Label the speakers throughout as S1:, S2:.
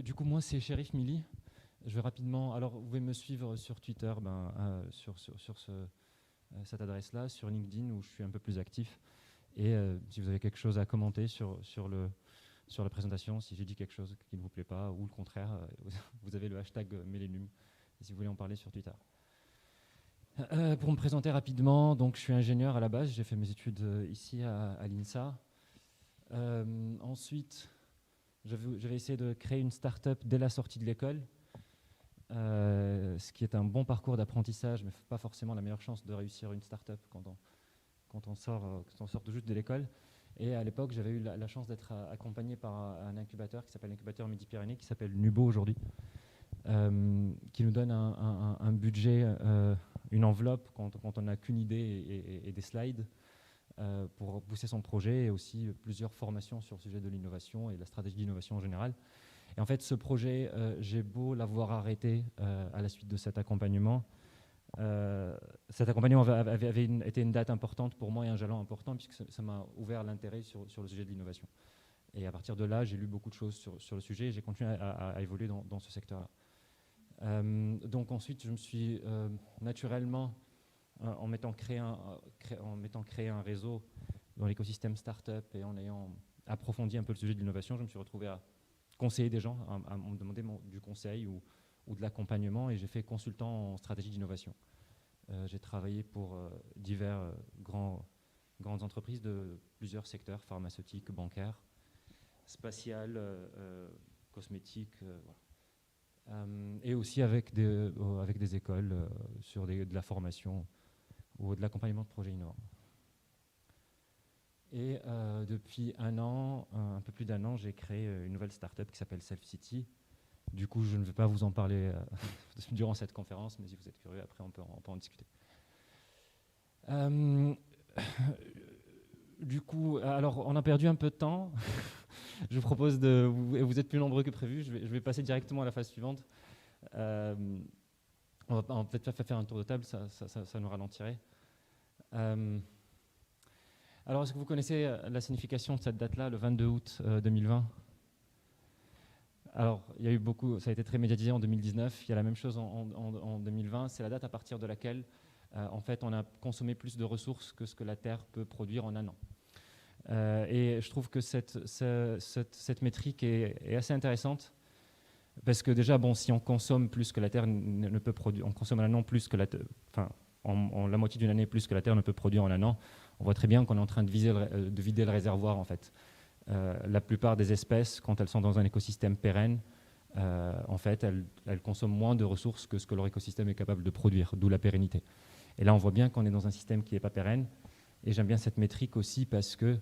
S1: Du coup, moi, c'est Chérif Mili. Je vais rapidement. Alors, vous pouvez me suivre sur Twitter, cette adresse-là, sur LinkedIn où je suis un peu plus actif. Et si vous avez quelque chose à commenter sur la présentation, si j'ai dit quelque chose qui ne vous plaît pas, ou le contraire, vous avez le hashtag Millennium, si vous voulez en parler sur Twitter. Pour me présenter rapidement, donc je suis ingénieur à la base, j'ai fait mes études ici à l'INSA. Ensuite, je vais essayer de créer une start-up dès la sortie de l'école, ce qui est un bon parcours d'apprentissage, mais pas forcément la meilleure chance de réussir une start-up quand on sort juste de l'école. Et à l'époque, j'avais eu la chance d'être accompagné par un incubateur qui s'appelle l'incubateur Midi-Pyrénées, qui s'appelle Nubo aujourd'hui, qui nous donne un budget, une enveloppe quand on n'a qu'une idée et des slides pour pousser son projet, et aussi plusieurs formations sur le sujet de l'innovation et de la stratégie d'innovation en général. Et en fait, ce projet, j'ai beau l'avoir arrêté à la suite de cet accompagnement. Cet accompagnement avait été une date importante pour moi et un jalon important, puisque ça m'a ouvert l'intérêt sur le sujet de l'innovation. Et à partir de là, j'ai lu beaucoup de choses sur le sujet et j'ai continué à évoluer dans ce secteur-là. Donc ensuite, je me suis naturellement, en m'étant créé un réseau dans l'écosystème startup et en ayant approfondi un peu le sujet de l'innovation, je me suis retrouvé à conseiller des gens, à me demander du conseil ou de l'accompagnement, et j'ai fait consultant en stratégie d'innovation. J'ai travaillé pour divers grandes entreprises de plusieurs secteurs, pharmaceutiques, bancaires, spatiales, cosmétiques, voilà. Et aussi avec des écoles sur de la formation ou de l'accompagnement de projets innovants. Et depuis un peu plus d'un an, j'ai créé une nouvelle start-up qui s'appelle SelfCity. Du coup, je ne vais pas vous en parler durant cette conférence, mais si vous êtes curieux, après on peut en discuter. Du coup, alors on a perdu un peu de temps. Je vous propose vous êtes plus nombreux que prévu, je vais passer directement à la phase suivante. On va peut-être faire un tour de table, ça nous ralentirait. Alors, est-ce que vous connaissez la signification de cette date-là, le 22 août 2020 ? Alors, il y a eu ça a été très médiatisé en 2019, il y a la même chose en 2020, c'est la date à partir de laquelle, en fait, on a consommé plus de ressources que ce que la Terre peut produire en un an. Et je trouve que cette métrique est assez intéressante, parce que déjà, si on consomme plus que la Terre ne peut produire, on consomme un an plus que la Terre, enfin, en la moitié d'une année plus que la Terre ne peut produire en un an, on voit très bien qu'on est en train de vider le réservoir, en fait. La plupart des espèces, quand elles sont dans un écosystème pérenne, en fait, elles consomment moins de ressources que ce que leur écosystème est capable de produire, d'où la pérennité. Et là, on voit bien qu'on est dans un système qui n'est pas pérenne. Et j'aime bien cette métrique aussi parce que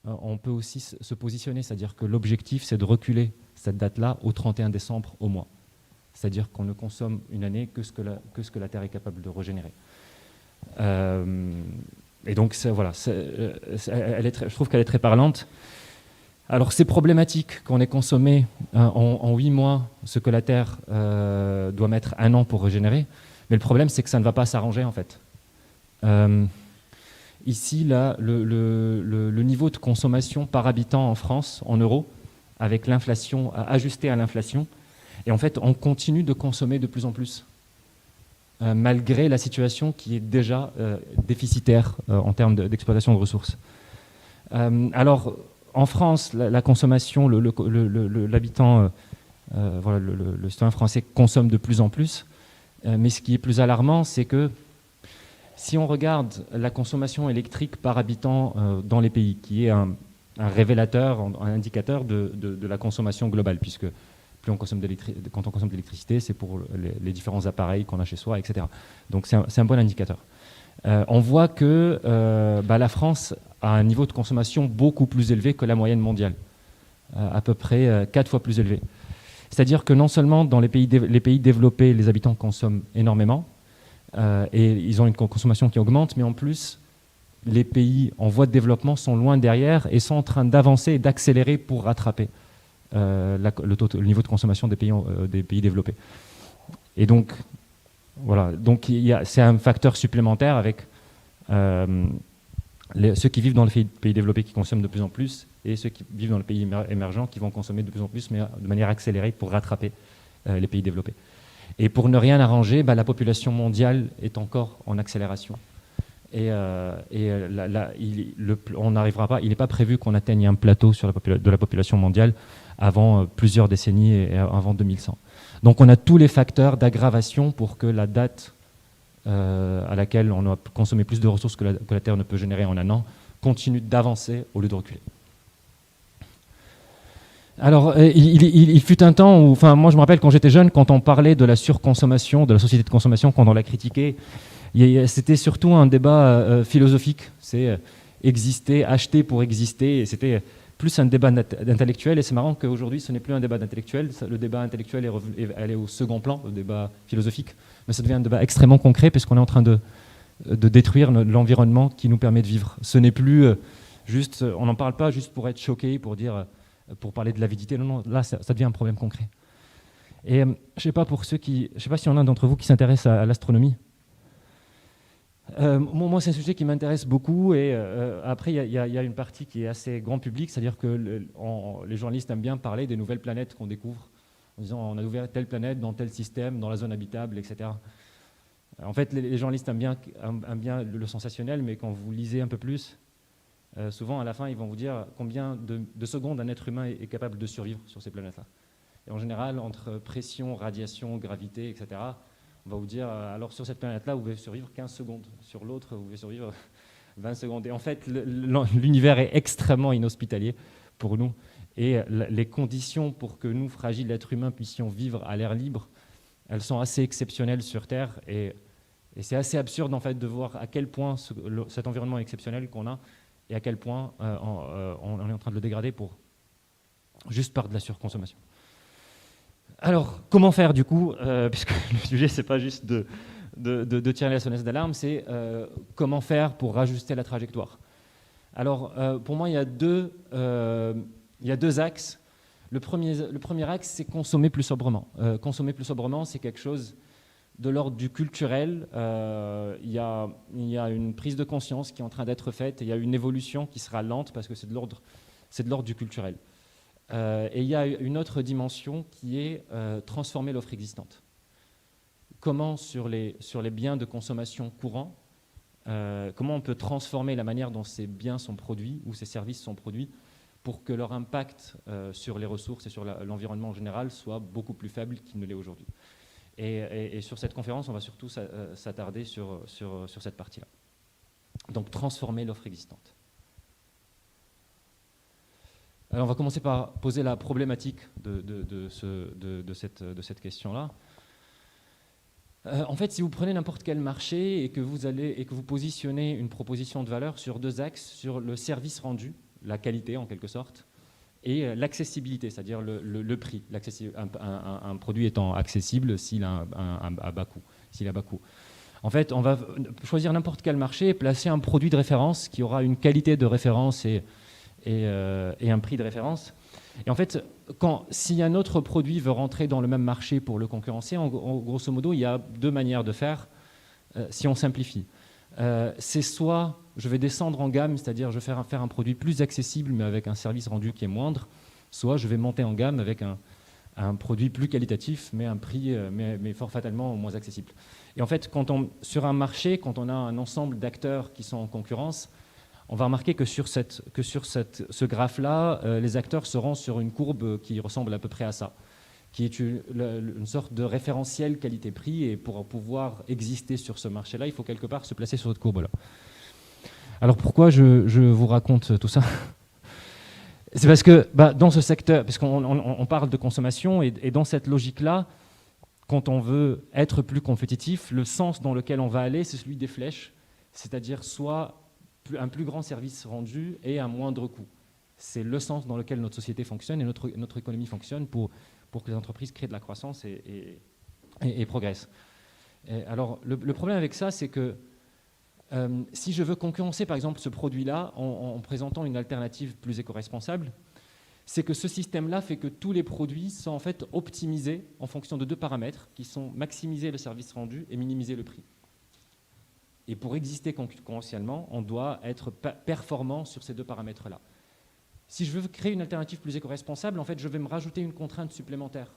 S1: on peut aussi se positionner, c'est-à-dire que l'objectif, c'est de reculer cette date-là au 31 décembre au mois. C'est-à-dire qu'on ne consomme une année que ce que la Terre est capable de régénérer. Et donc, voilà, je trouve qu'elle est très parlante. Alors, c'est problématique qu'on ait consommé en 8 mois ce que la Terre doit mettre un an pour régénérer. Mais le problème, c'est que ça ne va pas s'arranger, en fait. Ici, là, le niveau de consommation par habitant en France, en euros, avec l'inflation, ajusté à l'inflation, et en fait, on continue de consommer de plus en plus. Malgré la situation qui est déjà déficitaire en termes d'exploitation de ressources. Alors, en France, la consommation, l'habitant, voilà, le citoyen français consomme de plus en plus, mais ce qui est plus alarmant, c'est que si on regarde la consommation électrique par habitant dans les pays, qui est un révélateur, un indicateur de la consommation globale, puisque quand on consomme de l'électricité, c'est pour les différents appareils qu'on a chez soi, etc. Donc c'est un bon indicateur. On voit que la France a un niveau de consommation beaucoup plus élevé que la moyenne mondiale, à peu près 4 fois plus élevé. C'est-à-dire que non seulement dans les pays développés, les habitants consomment énormément, et ils ont une consommation qui augmente, mais en plus, les pays en voie de développement sont loin derrière et sont en train d'avancer et d'accélérer pour rattraper le niveau de consommation des pays développés. Et donc, voilà, c'est un facteur supplémentaire avec ceux qui vivent dans les pays développés qui consomment de plus en plus, et ceux qui vivent dans les pays émergents qui vont consommer de plus en plus, mais de manière accélérée pour rattraper les pays développés. Et pour ne rien arranger, la population mondiale est encore en accélération. On n'arrivera pas, il n'est pas prévu qu'on atteigne un plateau de la population mondiale avant plusieurs décennies et avant 2100. Donc on a tous les facteurs d'aggravation pour que la date à laquelle on a consommé plus de ressources que la Terre ne peut générer en un an continue d'avancer au lieu de reculer. Alors, il fut un temps où, moi je me rappelle quand j'étais jeune, quand on parlait de la surconsommation, de la société de consommation, quand on la critiquait, c'était surtout un débat philosophique, c'est exister, acheter pour exister, et c'était plus un débat intellectuel, et c'est marrant qu'aujourd'hui ce n'est plus un débat intellectuel, le débat intellectuel est allé au second plan, le débat philosophique, mais ça devient un débat extrêmement concret puisqu'on est en train de détruire l'environnement qui nous permet de vivre. Ce n'est plus juste, on n'en parle pas juste pour être choqué, pour parler de l'avidité, non, là ça devient un problème concret. Et je ne sais pas s'il y en a d'entre vous qui s'intéressent à l'astronomie. Moi, c'est un sujet qui m'intéresse beaucoup, et après, il y a une partie qui est assez grand public, c'est-à-dire que les journalistes aiment bien parler des nouvelles planètes qu'on découvre, en disant on a ouvert telle planète dans tel système, dans la zone habitable, etc. En fait, les journalistes aiment bien le sensationnel, mais quand vous lisez un peu plus, souvent à la fin, ils vont vous dire combien de secondes un être humain est capable de survivre sur ces planètes-là. Et en général, entre pression, radiation, gravité, etc., on va vous dire, alors sur cette planète-là, vous pouvez survivre 15 secondes. Sur l'autre, vous pouvez survivre 20 secondes. Et en fait, l'univers est extrêmement inhospitalier pour nous. Et les conditions pour que nous, fragiles êtres humains, puissions vivre à l'air libre, elles sont assez exceptionnelles sur Terre. Et c'est assez absurde, en fait, de voir à quel point cet environnement exceptionnel qu'on a, et à quel point on est en train de le dégrader juste par de la surconsommation. Alors, comment faire du coup, puisque le sujet, c'est pas juste de tirer la sonnette d'alarme, c'est comment faire pour rajuster la trajectoire. Alors, pour moi, il y a deux axes. Le premier axe, c'est consommer plus sobrement. Consommer plus sobrement, c'est quelque chose de l'ordre du culturel. Il y a une prise de conscience qui est en train d'être faite, et il y a une évolution qui sera lente parce que c'est de l'ordre du culturel. Et il y a une autre dimension qui est transformer l'offre existante. Comment sur les biens de consommation courants, comment on peut transformer la manière dont ces biens sont produits ou ces services sont produits pour que leur impact sur les ressources et sur l'environnement en général soit beaucoup plus faible qu'il ne l'est aujourd'hui. Et sur cette conférence, on va surtout s'attarder sur cette partie-là. Donc transformer l'offre existante. Alors on va commencer par poser la problématique de cette question-là. En fait, si vous prenez n'importe quel marché et que vous positionnez une proposition de valeur sur deux axes, sur le service rendu, la qualité en quelque sorte, et l'accessibilité, c'est-à-dire le prix, un produit étant accessible s'il a un bas coût. En fait, on va choisir n'importe quel marché et placer un produit de référence qui aura une qualité de référence et un prix de référence. Et en fait, si un autre produit veut rentrer dans le même marché pour le concurrencer, grosso modo, il y a deux manières de faire, si on simplifie. C'est soit je vais descendre en gamme, c'est-à-dire je vais faire un produit plus accessible mais avec un service rendu qui est moindre, soit je vais monter en gamme avec un produit plus qualitatif mais un prix mais fort fatalement moins accessible. Et en fait, sur un marché, quand on a un ensemble d'acteurs qui sont en concurrence, on va remarquer que sur ce graphe-là, les acteurs seront sur une courbe qui ressemble à peu près à ça, qui est une sorte de référentiel qualité-prix, et pour pouvoir exister sur ce marché-là, il faut quelque part se placer sur cette courbe-là. Alors pourquoi je vous raconte tout ça ? C'est parce que dans ce secteur, puisqu'on parle de consommation, et dans cette logique-là, quand on veut être plus compétitif, le sens dans lequel on va aller, c'est celui des flèches, c'est-à-dire soit un plus grand service rendu et un moindre coût. C'est le sens dans lequel notre société fonctionne et notre économie fonctionne pour que les entreprises créent de la croissance et progressent. Alors, le problème avec ça, c'est que si je veux concurrencer, par exemple, ce produit-là en présentant une alternative plus éco-responsable, c'est que ce système-là fait que tous les produits sont en fait optimisés en fonction de deux paramètres qui sont maximiser le service rendu et minimiser le prix. Et pour exister concurrentiellement, on doit être performant sur ces deux paramètres-là. Si je veux créer une alternative plus éco-responsable, en fait, je vais me rajouter une contrainte supplémentaire.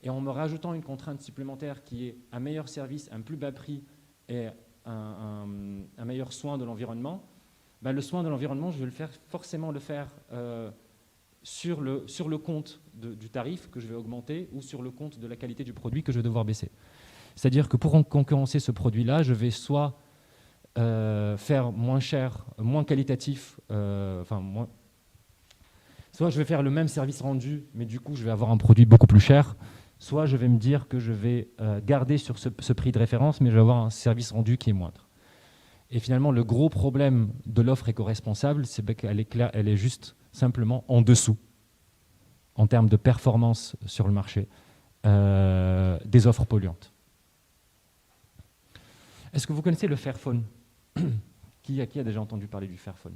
S1: Et en me rajoutant une contrainte supplémentaire qui est un meilleur service, un plus bas prix et un meilleur soin de l'environnement, ben le soin de l'environnement, je vais forcément le faire sur le compte du tarif que je vais augmenter ou sur le compte de la qualité du produit que je vais devoir baisser. C'est-à-dire que pour concurrencer ce produit-là, je vais soit faire moins cher, moins qualitatif, soit je vais faire le même service rendu, mais du coup je vais avoir un produit beaucoup plus cher, soit je vais me dire que je vais garder sur ce prix de référence, mais je vais avoir un service rendu qui est moindre. Et finalement, le gros problème de l'offre éco-responsable, c'est qu'elle est claire, elle est juste simplement en dessous, en termes de performance sur le marché, des offres polluantes. Est-ce que vous connaissez le Fairphone? Qui a déjà entendu parler du Fairphone?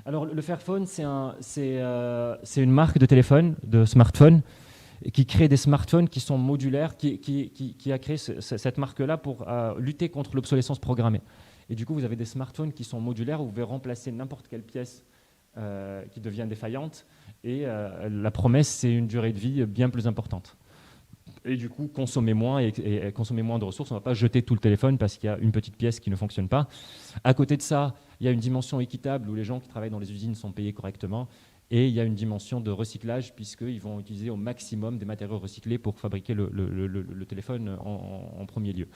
S1: Alors, le Fairphone, c'est une marque de téléphone, de smartphone, qui crée des smartphones qui sont modulaires, qui a créé cette marque-là pour lutter contre l'obsolescence programmée. Et du coup, vous avez des smartphones qui sont modulaires où vous pouvez remplacer n'importe quelle pièce qui devient défaillante. Et la promesse, c'est une durée de vie bien plus importante. Et du coup, consommer moins et consommer moins de ressources. On ne va pas jeter tout le téléphone parce qu'il y a une petite pièce qui ne fonctionne pas. À côté de ça, il y a une dimension équitable où les gens qui travaillent dans les usines sont payés correctement. Et il y a une dimension de recyclage puisqu'ils vont utiliser au maximum des matériaux recyclés pour fabriquer le téléphone en premier lieu.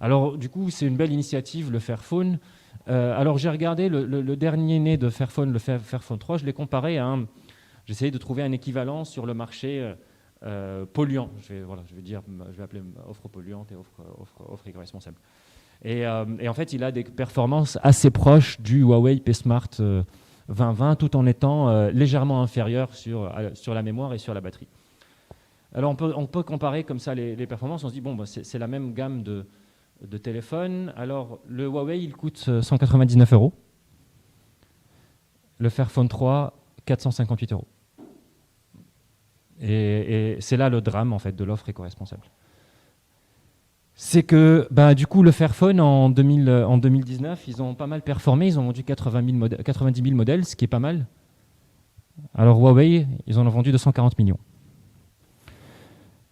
S1: Alors du coup, c'est une belle initiative, le Fairphone. Alors j'ai regardé le dernier né de Fairphone, le Fairphone 3, je l'ai comparé à j'ai essayé de trouver un équivalent sur le marché polluant. Je vais appeler offre polluante et offre éco-responsable. Et en fait, il a des performances assez proches du Huawei P-Smart 2020, tout en étant légèrement inférieur sur la mémoire et sur la batterie. Alors on peut comparer comme ça les performances. On se dit, bon, bah, c'est la même gamme de téléphones. Alors le Huawei, il coûte 199 €. Le Fairphone 3, 458 €. Et c'est là le drame en fait, de l'offre éco-responsable. C'est que du coup, le Fairphone, en 2019, ils ont pas mal performé. Ils ont vendu 90 000 modèles, ce qui est pas mal. Alors Huawei, ils en ont vendu 240 millions.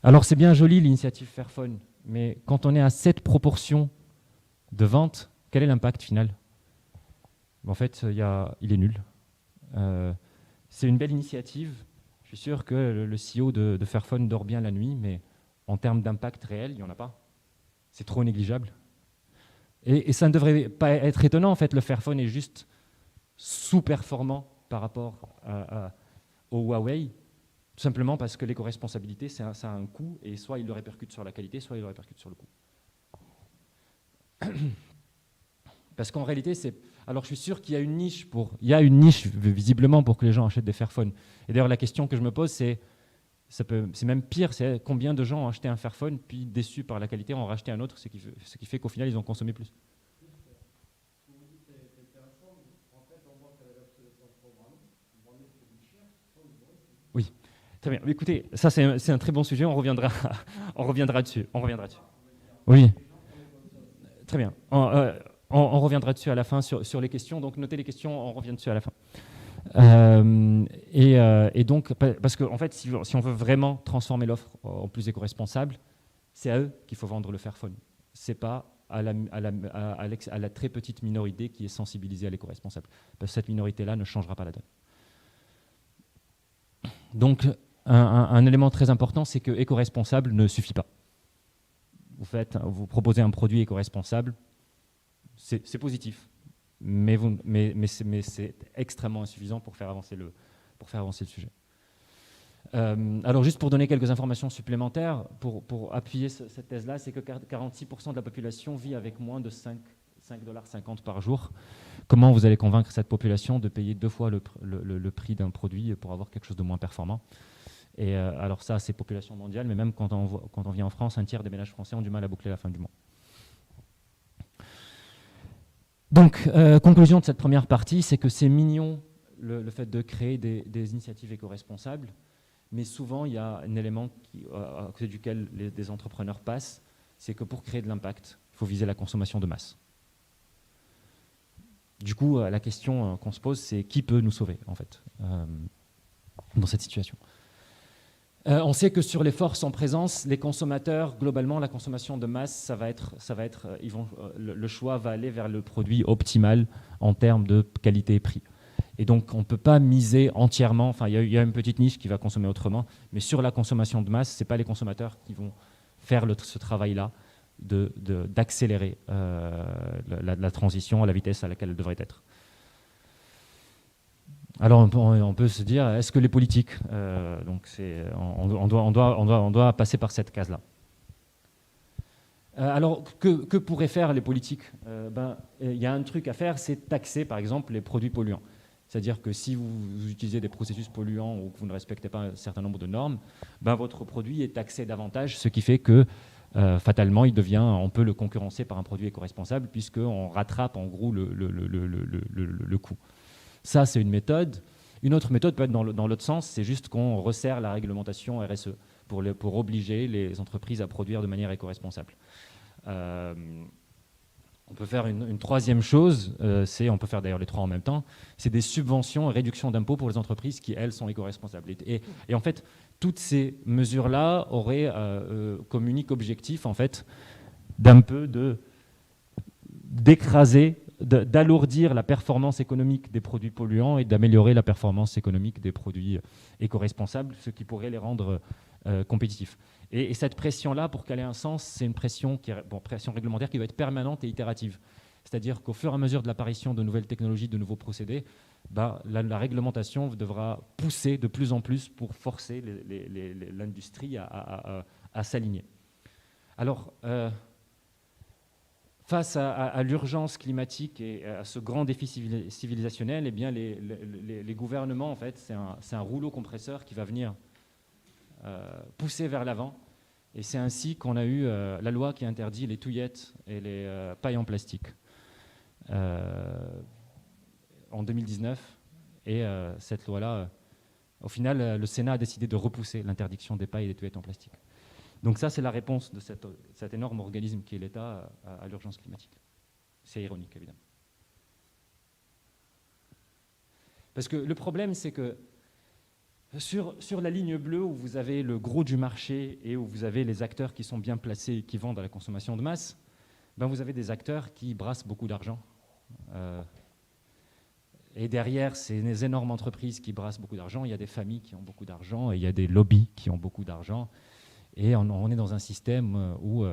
S1: Alors c'est bien joli l'initiative Fairphone, mais quand on est à cette proportion de vente, quel est l'impact final? En fait, il est nul. C'est une belle initiative. Je suis sûr que le CEO de Fairphone dort bien la nuit, mais en termes d'impact réel, il n'y en a pas. C'est trop négligeable. Et ça ne devrait pas être étonnant, en fait. Le Fairphone est juste sous-performant par rapport au Huawei, tout simplement parce que l'éco-responsabilité, ça a un coût, et soit il le répercute sur la qualité, soit il le répercute sur le coût. Parce qu'en réalité, alors je suis sûr qu'il y a une niche visiblement pour que les gens achètent des Fairphone. Et d'ailleurs, la question que je me pose, c'est même pire, c'est combien de gens ont acheté un Fairphone, puis déçus par la qualité, ont racheté un autre, ce qui fait qu'au final, ils ont consommé plus. Oui, très bien. Écoutez, ça c'est un très bon sujet, on reviendra dessus. Oui, très bien. On reviendra dessus à la fin sur les questions, donc notez les questions, on revient dessus à la fin. Et donc, parce qu'en fait, si on veut vraiment transformer l'offre en plus éco-responsable, c'est à eux qu'il faut vendre le Fairphone. C'est pas à la très petite minorité qui est sensibilisée à l'éco-responsable. Parce que cette minorité-là ne changera pas la donne. Donc, un élément très important, c'est que éco-responsable ne suffit pas. Vous proposez un produit éco-responsable, c'est positif. Mais c'est extrêmement insuffisant pour faire avancer le sujet. Alors juste pour donner quelques informations supplémentaires, pour appuyer cette thèse-là, c'est que 46% de la population vit avec moins de 5,50 $ par jour. Comment vous allez convaincre cette population de payer 2 fois le prix d'un produit pour avoir quelque chose de moins performant? Et alors ça, c'est population mondiale, mais même quand on vient en France, un tiers des ménages français ont du mal à boucler la fin du mois. Donc, conclusion de cette première partie, c'est que c'est mignon le fait de créer des initiatives éco-responsables, mais souvent il y a un élément à côté duquel des entrepreneurs passent, c'est que pour créer de l'impact, Il faut viser la consommation de masse. Du coup, la question qu'on se pose, c'est qui peut nous sauver, en fait, dans cette situation. On sait que sur les forces en présence, les consommateurs, globalement, la consommation de masse, le choix va aller vers le produit optimal en termes de qualité et prix. Et donc, on ne peut pas miser entièrement, enfin, il y a une petite niche qui va consommer autrement, mais sur la consommation de masse, ce n'est pas les consommateurs qui vont faire ce travail-là d'accélérer la transition à la vitesse à laquelle elle devrait être. Alors on peut se dire, est-ce que les politiques, on doit passer par cette case-là. Alors que pourraient faire les politiques? Il y a un truc à faire, c'est taxer par exemple les produits polluants. C'est-à-dire que si vous utilisez des processus polluants ou que vous ne respectez pas un certain nombre de normes, votre produit est taxé davantage, ce qui fait que fatalement, on peut le concurrencer par un produit éco-responsable puisqu'on rattrape en gros le coût. Ça, c'est une méthode. Une autre méthode peut être dans l'autre sens, c'est juste qu'on resserre la réglementation RSE pour obliger les entreprises à produire de manière éco-responsable. On peut faire une troisième chose, on peut faire d'ailleurs les trois en même temps, c'est des subventions et réductions d'impôts pour les entreprises qui, elles, sont éco-responsables. Et en fait, toutes ces mesures-là auraient comme unique objectif, en fait, d'un peu d'écraser, d'alourdir la performance économique des produits polluants et d'améliorer la performance économique des produits éco-responsables, ce qui pourrait les rendre compétitifs. Et cette pression-là, pour qu'elle ait un sens, c'est une pression, pression réglementaire qui doit être permanente et itérative. C'est-à-dire qu'au fur et à mesure de l'apparition de nouvelles technologies, de nouveaux procédés, la réglementation devra pousser de plus en plus pour forcer l'industrie à s'aligner. Alors, face à l'urgence climatique et à ce grand défi civilisationnel, eh bien les gouvernements, en fait, c'est un rouleau compresseur qui va venir pousser vers l'avant. Et c'est ainsi qu'on a eu la loi qui interdit les touillettes et les pailles en plastique en 2019. Et cette loi-là, au final, le Sénat a décidé de repousser l'interdiction des pailles et des touillettes en plastique. Donc ça, c'est la réponse de cet énorme organisme qui est l'État à l'urgence climatique. C'est ironique, évidemment. Parce que le problème, c'est que sur la ligne bleue, où vous avez le gros du marché et où vous avez les acteurs qui sont bien placés et qui vendent à la consommation de masse, vous avez des acteurs qui brassent beaucoup d'argent. Et derrière ces énormes entreprises qui brassent beaucoup d'argent, il y a des familles qui ont beaucoup d'argent et il y a des lobbies qui ont beaucoup d'argent. Et on est dans un système où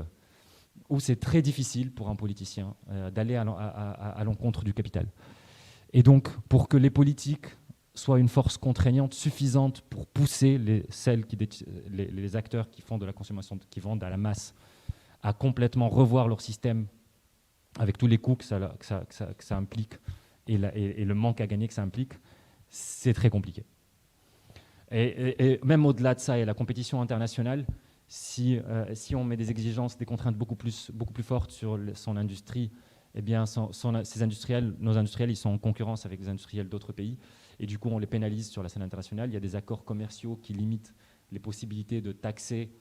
S1: c'est très difficile pour un politicien d'aller à l'encontre du capital. Et donc, pour que les politiques soient une force contraignante suffisante pour pousser les acteurs qui font de la consommation, qui vendent à la masse, à complètement revoir leur système avec tous les coûts que ça implique et le manque à gagner que ça implique, c'est très compliqué. Et même au-delà de ça, et la compétition internationale, si on met des exigences, des contraintes beaucoup plus fortes sur son industrie, eh bien, nos industriels, ils sont en concurrence avec les industriels d'autres pays, et du coup, on les pénalise sur la scène internationale. Il y a des accords commerciaux qui limitent les possibilités de taxer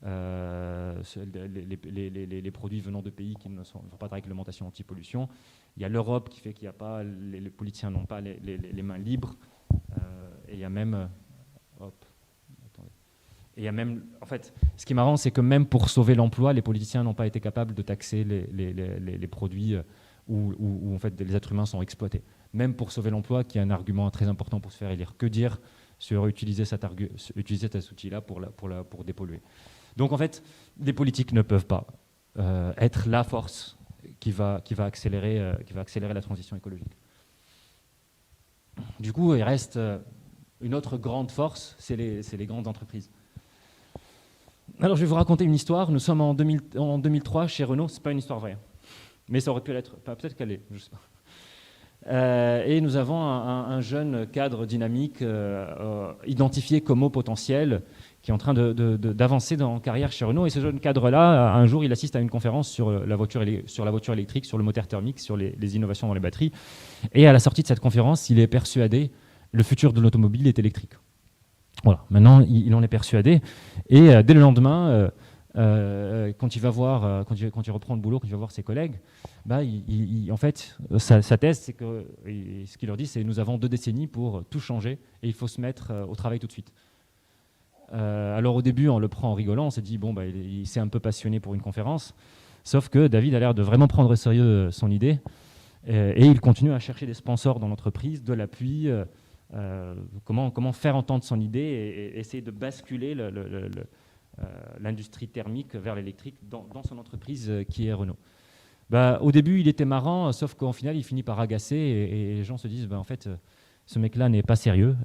S1: les produits venant de pays qui ne font pas de réglementation anti-pollution. Il y a l'Europe qui fait qu'il n'y a pas, les politiciens n'ont pas les mains libres, et il y a même... Et il y a même, en fait, ce qui est marrant, c'est que même pour sauver l'emploi, les politiciens n'ont pas été capables de taxer les produits où en fait, les êtres humains sont exploités. Même pour sauver l'emploi, qui est un argument très important pour se faire élire. Que dire sur utiliser cet outil-là pour dépolluer? Donc en fait, les politiques ne peuvent pas être la force qui va accélérer la transition écologique. Du coup, il reste une autre grande force, c'est les grandes entreprises. Alors, je vais vous raconter une histoire. Nous sommes en 2003 chez Renault. Ce n'est pas une histoire vraie, mais ça aurait pu l'être. Peut-être qu'elle est, je ne sais pas. Et nous avons un jeune cadre dynamique identifié comme haut potentiel qui est en train d'avancer en carrière chez Renault. Et ce jeune cadre-là, un jour, il assiste à une conférence sur la voiture électrique, sur le moteur thermique, sur les innovations dans les batteries. Et à la sortie de cette conférence, il est persuadé que le futur de l'automobile est électrique. Voilà, maintenant il en est persuadé et dès le lendemain, quand il va voir, quand il reprend le boulot, quand il va voir ses collègues, bah, en fait, sa thèse, c'est que, ce qu'il leur dit, c'est nous avons 2 décennies pour tout changer et il faut se mettre au travail tout de suite. Alors au début, on le prend en rigolant, on s'est dit, bon, bah, il s'est un peu passionné pour une conférence, sauf que David a l'air de vraiment prendre au sérieux son idée et il continue à chercher des sponsors dans l'entreprise, de l'appui, comment faire entendre son idée et essayer de basculer l'industrie thermique vers l'électrique dans son entreprise qui est Renault. Bah, au début, il était marrant, sauf qu'au final, il finit par agacer et les gens se disent, bah, en fait, ce mec-là n'est pas sérieux.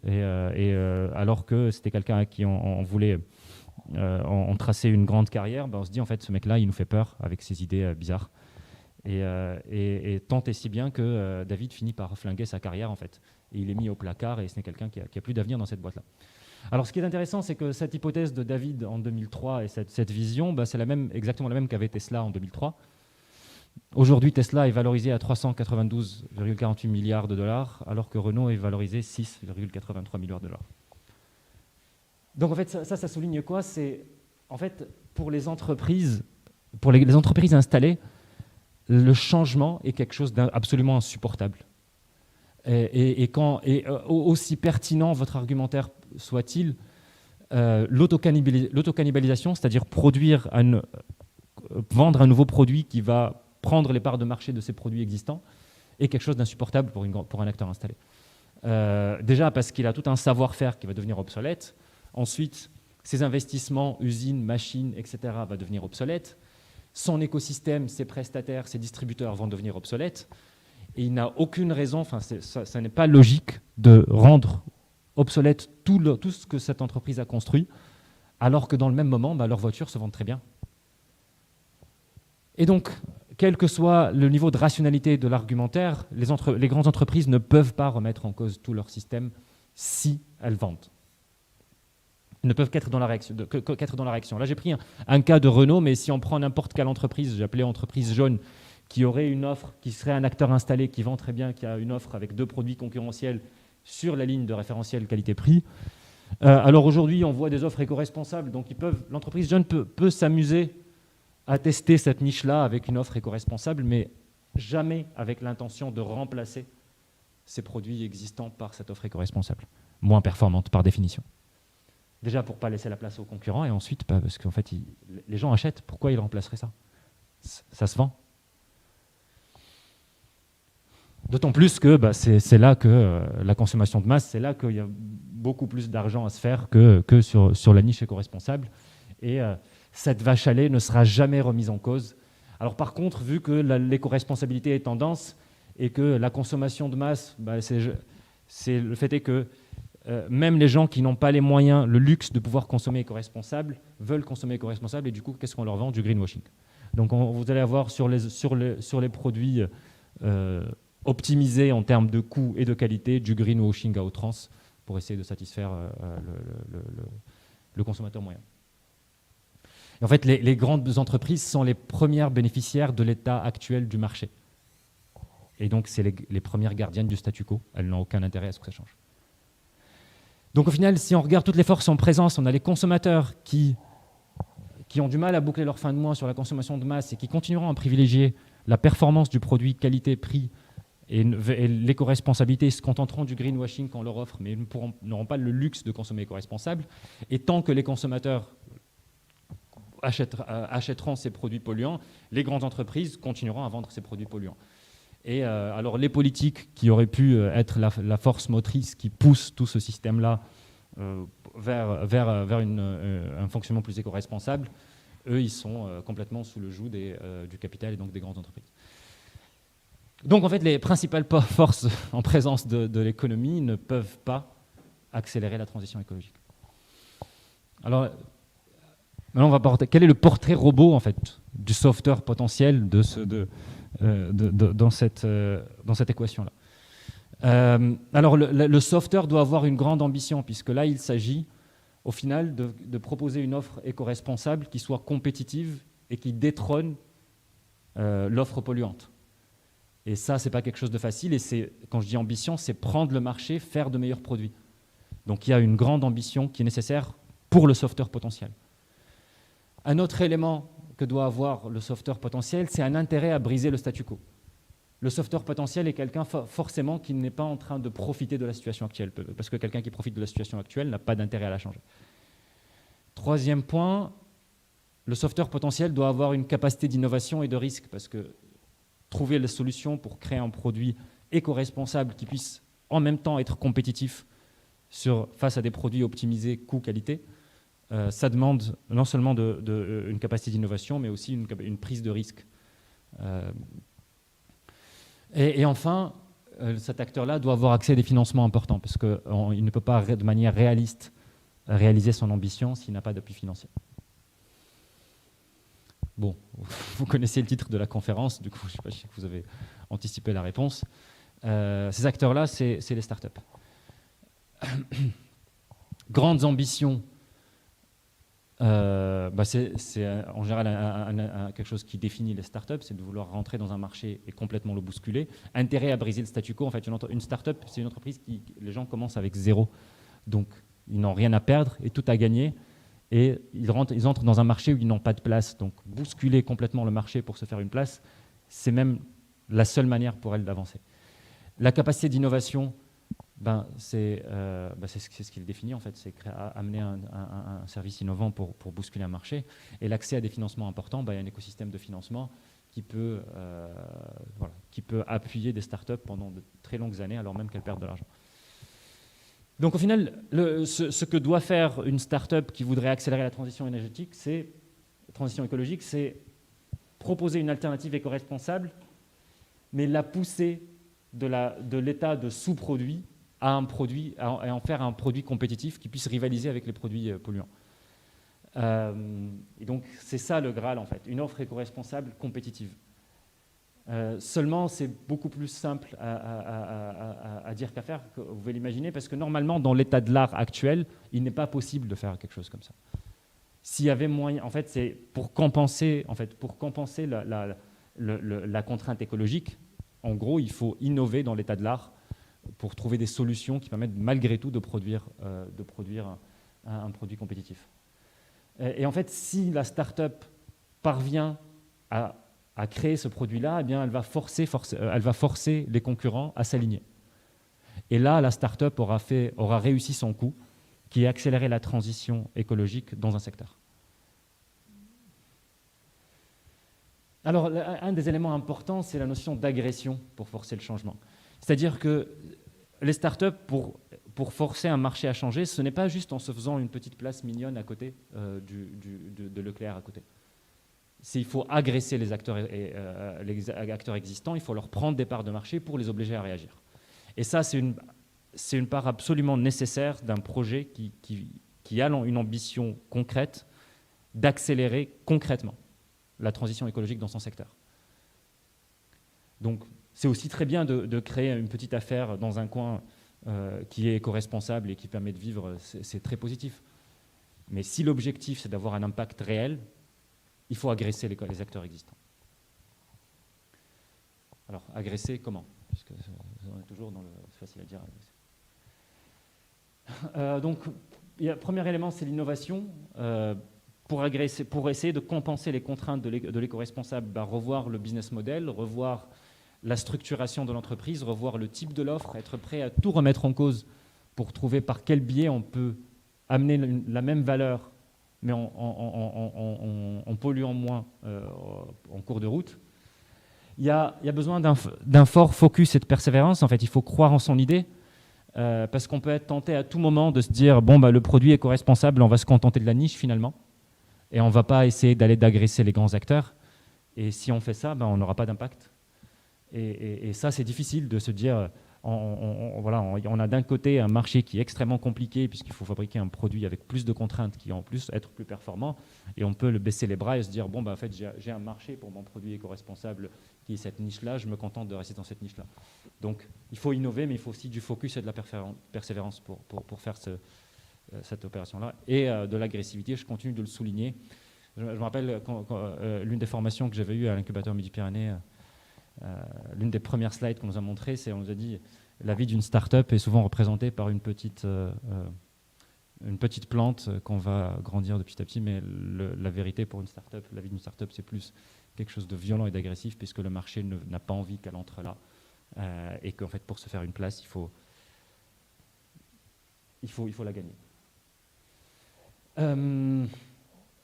S1: Alors que c'était quelqu'un à qui on voulait on traçait une grande carrière, bah, on se dit, en fait, ce mec-là, il nous fait peur avec ses idées bizarres. Et tant et si bien que David finit par flinguer sa carrière, en fait. Et il est mis au placard et ce n'est quelqu'un qui a plus d'avenir dans cette boîte-là. Alors, ce qui est intéressant, c'est que cette hypothèse de David en 2003 et cette vision, bah, c'est exactement la même qu'avait Tesla en 2003. Aujourd'hui, Tesla est valorisé à 392,48 milliards de dollars, alors que Renault est valorisé 6,83 milliards de dollars. Donc, en fait, ça souligne quoi? C'est, en fait, pour les entreprises installées, le changement est quelque chose d'absolument insupportable. Aussi pertinent votre argumentaire soit-il, l'autocannibalisation, c'est-à-dire vendre un nouveau produit qui va prendre les parts de marché de ces produits existants, est quelque chose d'insupportable pour un acteur installé. Déjà parce qu'il a tout un savoir-faire qui va devenir obsolète. Ensuite, ses investissements, usines, machines, etc. va devenir obsolète. Son écosystème, ses prestataires, ses distributeurs vont devenir obsolètes. Et il n'a aucune raison, ça n'est pas logique de rendre obsolète tout ce que cette entreprise a construit, alors que dans le même moment, bah, leurs voitures se vendent très bien. Et donc, quel que soit le niveau de rationalité de l'argumentaire, les grandes entreprises ne peuvent pas remettre en cause tout leur système si elles vendent. Ils ne peuvent qu'être dans la réaction. Là, j'ai pris un cas de Renault, mais si on prend n'importe quelle entreprise, j'ai appelé entreprise jaune, qui aurait une offre, qui serait un acteur installé, qui vend très bien, qui a une offre avec 2 produits concurrentiels sur la ligne de référentiel qualité-prix. Alors aujourd'hui, on voit des offres éco-responsables, donc l'entreprise jeune peut s'amuser à tester cette niche-là avec une offre éco-responsable, mais jamais avec l'intention de remplacer ces produits existants par cette offre éco-responsable, moins performante par définition. Déjà pour ne pas laisser la place aux concurrents, et ensuite parce qu'en fait, les gens achètent. Pourquoi ils remplaceraient ça? Ça se vend. D'autant plus que c'est là que la consommation de masse, c'est là qu'il y a beaucoup plus d'argent à se faire que sur la niche éco-responsable. Et cette vache à lait ne sera jamais remise en cause. Alors par contre, vu que l'éco-responsabilité est tendance et que la consommation de masse, le fait est que même les gens qui n'ont pas les moyens, le luxe de pouvoir consommer éco-responsable, veulent consommer éco-responsable et du coup, qu'est-ce qu'on leur vend? Du greenwashing. Donc vous allez avoir sur les produits optimisés en termes de coût et de qualité, du greenwashing à outrance pour essayer de satisfaire le consommateur moyen. Et en fait, les grandes entreprises sont les premières bénéficiaires de l'état actuel du marché. Et donc, c'est les premières gardiennes du statu quo. Elles n'ont aucun intérêt à ce que ça change. Donc au final, si on regarde toutes les forces en présence, on a les consommateurs qui ont du mal à boucler leur fin de mois sur la consommation de masse et qui continueront à privilégier la performance du produit, qualité, prix et l'éco-responsabilité, se contenteront du greenwashing qu'on leur offre, mais n'auront pas le luxe de consommer éco-responsable. Et tant que les consommateurs achèteront ces produits polluants, les grandes entreprises continueront à vendre ces produits polluants. Et alors les politiques qui auraient pu être la force motrice qui pousse tout ce système-là vers un fonctionnement plus éco-responsable, eux, ils sont complètement sous le joug du capital et donc des grandes entreprises. Donc en fait, les principales forces en présence de l'économie ne peuvent pas accélérer la transition écologique. Alors, maintenant, on va porter. Quel est le portrait robot en fait du sauveteur potentiel dans cette équation-là? Alors, le sauveteur doit avoir une grande ambition, puisque là, il s'agit, au final, de proposer une offre éco-responsable qui soit compétitive et qui détrône l'offre polluante. Et ça, ce n'est pas quelque chose de facile. Et quand je dis ambition, c'est prendre le marché, faire de meilleurs produits. Donc, il y a une grande ambition qui est nécessaire pour le sauveteur potentiel. Un autre élément que doit avoir le sauveteur potentiel, c'est un intérêt à briser le statu quo. Le sauveteur potentiel est quelqu'un forcément qui n'est pas en train de profiter de la situation actuelle, parce que quelqu'un qui profite de la situation actuelle n'a pas d'intérêt à la changer. Troisième point, le sauveteur potentiel doit avoir une capacité d'innovation et de risque, parce que trouver la solution pour créer un produit éco-responsable qui puisse en même temps être compétitif face à des produits optimisés coût-qualité, ça demande non seulement une capacité d'innovation, mais aussi une prise de risque. Et enfin, cet acteur-là doit avoir accès à des financements importants, parce qu'il ne peut pas de manière réaliste réaliser son ambition s'il n'a pas d'appui financier. Bon, vous connaissez le titre de la conférence, du coup, je ne sais pas si vous avez anticipé la réponse. Ces acteurs-là, c'est les startups. Grandes ambitions, c'est en général quelque chose qui définit les startups, c'est de vouloir rentrer dans un marché et complètement le bousculer. Intérêt à briser le statu quo. En fait, une startup, c'est une entreprise qui, les gens commencent avec zéro. Donc, ils n'ont rien à perdre et tout à gagner. Et ils entrent dans un marché où ils n'ont pas de place. Donc, bousculer complètement le marché pour se faire une place, c'est même la seule manière pour elles d'avancer. La capacité d'innovation, c'est ce qu'il définit en fait, c'est amener un service innovant pour bousculer un marché. Et l'accès à des financements importants, il y a un écosystème de financement qui peut appuyer des startups pendant de très longues années alors même qu'elles perdent de l'argent. Donc au final, ce que doit faire une start-up qui voudrait accélérer la transition écologique, c'est proposer une alternative éco-responsable, mais la pousser de l'état de sous-produit à un produit, et en faire un produit compétitif qui puisse rivaliser avec les produits polluants. Et donc c'est ça le Graal en fait, une offre éco-responsable compétitive. Seulement, c'est beaucoup plus simple à dire qu'à faire, vous pouvez l'imaginer, parce que normalement, dans l'état de l'art actuel, il n'est pas possible de faire quelque chose comme ça. S'il y avait moyen, en fait, c'est pour compenser la contrainte écologique, en gros, il faut innover dans l'état de l'art pour trouver des solutions qui permettent malgré tout de produire un produit compétitif. Et en fait, si la start-up parvient à créer ce produit-là, eh bien, elle va forcer les concurrents à s'aligner. Et là, la start-up aura réussi son coup, qui est accélérer la transition écologique dans un secteur. Alors, un des éléments importants, c'est la notion d'agression pour forcer le changement. C'est-à-dire que les start-up, pour forcer un marché à changer, ce n'est pas juste en se faisant une petite place mignonne à côté de Leclerc à côté. Il faut agresser les acteurs existants, il faut leur prendre des parts de marché pour les obliger à réagir. Et ça, c'est une part absolument nécessaire d'un projet qui a une ambition concrète d'accélérer concrètement la transition écologique dans son secteur. Donc, c'est aussi très bien de créer une petite affaire dans un coin qui est éco-responsable et qui permet de vivre, c'est très positif. Mais si l'objectif, c'est d'avoir un impact réel, il faut agresser les acteurs existants. Alors, agresser comment? Puisque on est toujours dans le... C'est facile à dire. Donc, le premier élément, c'est l'innovation. Pour essayer de compenser les contraintes de l'éco-responsable, revoir le business model, revoir la structuration de l'entreprise, revoir le type de l'offre, être prêt à tout remettre en cause pour trouver par quel biais on peut amener la même valeur mais en polluant moins en cours de route. Il y a besoin d'un fort focus et de persévérance. En fait, il faut croire en son idée, parce qu'on peut être tenté à tout moment de se dire bon, le produit éco-responsable, on va se contenter de la niche finalement, et on ne va pas essayer d'agresser les grands acteurs. Et si on fait ça, on n'aura pas d'impact. Et ça, c'est difficile de se dire... on a d'un côté un marché qui est extrêmement compliqué puisqu'il faut fabriquer un produit avec plus de contraintes qui en plus être plus performant, et on peut le baisser les bras et se dire bon en fait j'ai un marché pour mon produit éco-responsable qui est cette niche-là, je me contente de rester dans cette niche-là. Donc il faut innover, mais il faut aussi du focus et de la persévérance pour faire cette opération-là, et de l'agressivité. Je continue de le souligner. Je me rappelle quand l'une des formations que j'avais eues à l'incubateur Midi-Pyrénées, l'une des premières slides qu'on nous a montrées, on nous a dit la vie d'une start-up est souvent représentée par une petite une petite plante qu'on va grandir de petit à petit, mais la vérité pour une startup, la vie d'une startup, c'est plus quelque chose de violent et d'agressif, puisque le marché n'a pas envie qu'elle entre là, et qu'en fait, pour se faire une place, il faut la gagner.